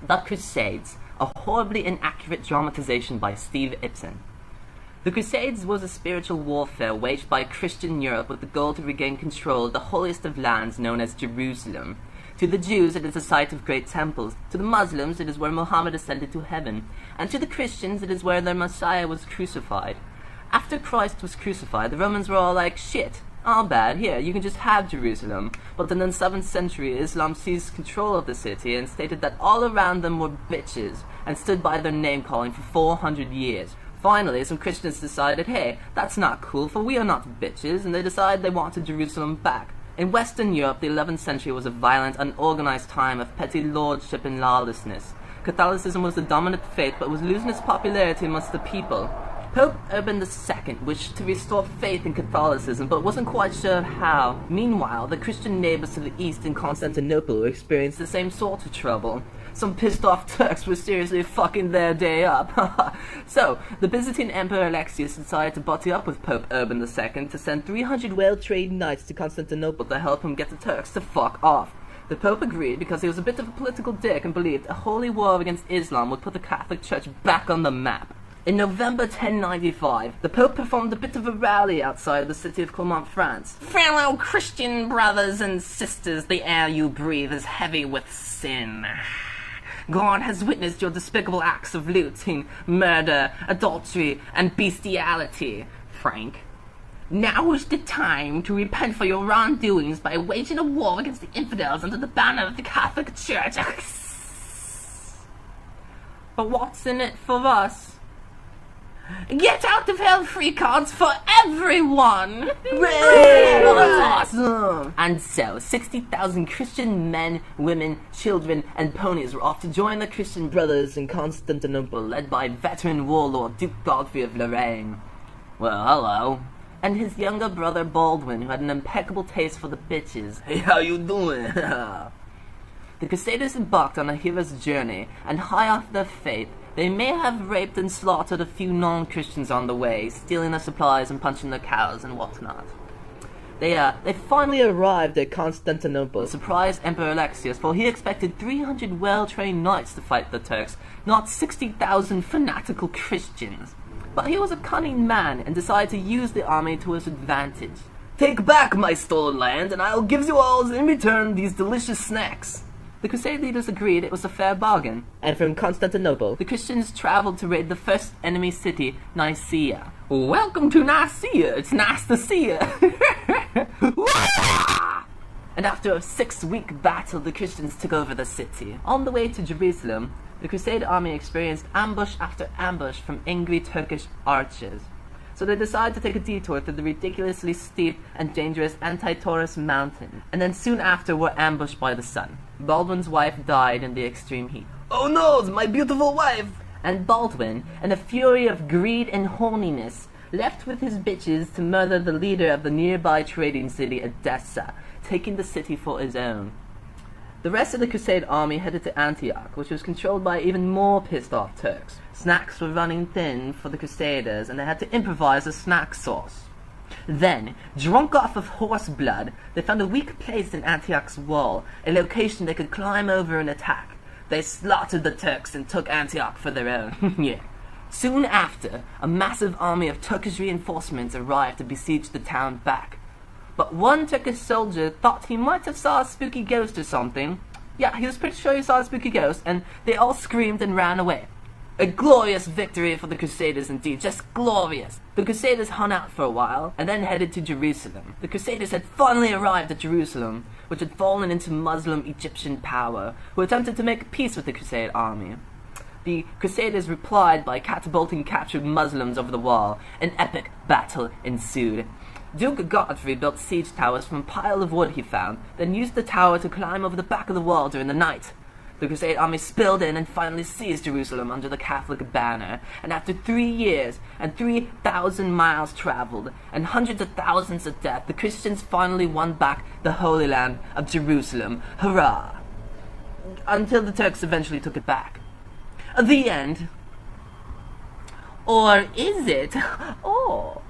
The Crusades, a horribly inaccurate dramatization by Steve Ibsen. The Crusades was a spiritual warfare waged by Christian Europe with the goal to regain control of the holiest of lands known as Jerusalem. To the Jews, it is a site of great temples. To the Muslims, it is where Muhammad ascended to heaven. And to the Christians, it is where their Messiah was crucified. After Christ was crucified, the Romans were all like, shit, all bad, here, you can just have Jerusalem. But then in the 7th century, Islam seized control of the city and stated that all around them were bitches, and stood by their name-calling for 400 years. Finally, some Christians decided, hey, that's not cool, for we are not bitches, and they decided they wanted Jerusalem back. In Western Europe, the 11th century was a violent, unorganized time of petty lordship and lawlessness. Catholicism was the dominant faith, but was losing its popularity amongst the people. Pope Urban II wished to restore faith in Catholicism, but wasn't quite sure how. Meanwhile, the Christian neighbors to the east in Constantinople experienced the same sort of trouble. Some pissed-off Turks were seriously fucking their day up. So, the Byzantine Emperor Alexius decided to buddy up with Pope Urban II to send 300 well-trained knights to Constantinople to help him get the Turks to fuck off. The Pope agreed because he was a bit of a political dick and believed a holy war against Islam would put the Catholic Church back on the map. In November 1095, the Pope performed a bit of a rally outside the city of Clermont, France. Fellow Christian brothers and sisters, the air you breathe is heavy with sin. God has witnessed your despicable acts of looting, murder, adultery, and bestiality, Frank. Now is the time to repent for your wrongdoings by waging a war against the infidels under the banner of the Catholic Church. But what's in it for us? Get out of hell free cards for everyone! Hooray! Oh, that's awesome! And so, 60,000 Christian men, women, children, and ponies were off to join the Christian brothers in Constantinople, led by veteran warlord Duke Godfrey of Lorraine. Well, hello. And his younger brother Baldwin, who had an impeccable taste for the bitches. Hey, how you doing? The Crusaders embarked on a hero's journey, and high off their faith, they may have raped and slaughtered a few non-Christians on the way, stealing their supplies and punching their cows and whatnot. They finally arrived at Constantinople, surprised Emperor Alexius, for he expected 300 well-trained knights to fight the Turks, not 60,000 fanatical Christians. But he was a cunning man and decided to use the army to his advantage. Take back my stolen land, and I'll give you all in return these delicious snacks. The Crusade leaders agreed it was a fair bargain, and from Constantinople, the Christians traveled to raid the first enemy city, Nicaea. Welcome to Nicaea, it's nice to see you! And after a 6-week battle, the Christians took over the city. On the way to Jerusalem, the Crusade army experienced ambush after ambush from angry Turkish archers. So they decided to take a detour through the ridiculously steep and dangerous Anti-Taurus mountain, and then soon after were ambushed by the sun. Baldwin's wife died in the extreme heat. Oh no, it's my beautiful wife! And Baldwin, in a fury of greed and horniness, left with his bitches to murder the leader of the nearby trading city, Edessa, taking the city for his own. The rest of the Crusade army headed to Antioch, which was controlled by even more pissed-off Turks. Snacks were running thin for the Crusaders, and they had to improvise a snack sauce. Then, drunk off of horse blood, they found a weak place in Antioch's wall, a location they could climb over and attack. They slaughtered the Turks and took Antioch for their own. Yeah. Soon after, a massive army of Turkish reinforcements arrived to besiege the town back. But one Turkish soldier thought he might have saw a spooky ghost or something. Yeah, he was pretty sure he saw a spooky ghost, and they all screamed and ran away. A glorious victory for the Crusaders indeed, just glorious. The Crusaders hung out for a while, and then headed to Jerusalem. The Crusaders had finally arrived at Jerusalem, which had fallen into Muslim Egyptian power, who attempted to make peace with the Crusade army. The Crusaders replied by catapulting captured Muslims over the wall. An epic battle ensued. Duke Godfrey built siege towers from a pile of wood he found, then used the tower to climb over the back of the wall during the night. The Crusade army spilled in and finally seized Jerusalem under the Catholic banner, and after 3 years and 3,000 miles traveled and hundreds of thousands of deaths, the Christians finally won back the Holy Land of Jerusalem. Hurrah! Until the Turks eventually took it back. The end. Or is it? Oh.